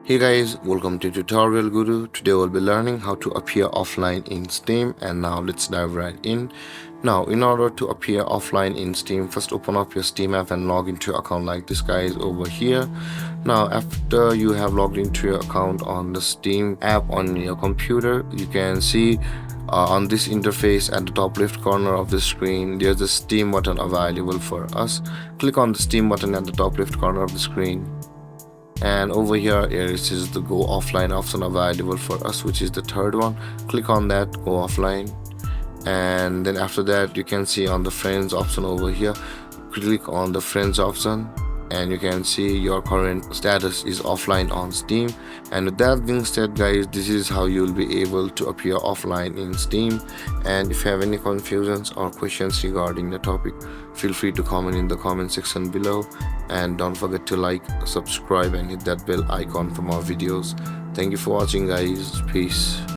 Hey guys, welcome to Tutorial Guru. Today we'll be learning how to appear offline in Steam, and now let's dive right in. Now, in order to appear offline in Steam, first open up your Steam app and log into your account like this guys over here. Now, after you have logged into your account on the Steam app on your computer, you can see on this interface at the top left corner of the screen, there's a Steam button available for us. Click on the Steam button at the top left corner of the screen, and over here it is the go offline option available for us, which is the third one. Click on that, go offline, and then after that you can see on the friends option over here, click on the friends option and you can see your current status is offline on Steam. And with that being said guys, this is how you will be able to appear offline in Steam. And if you have any confusions or questions regarding the topic, feel free to comment in the comment section below, and don't forget to like, subscribe and hit that bell icon for more videos. Thank you for watching guys. Peace.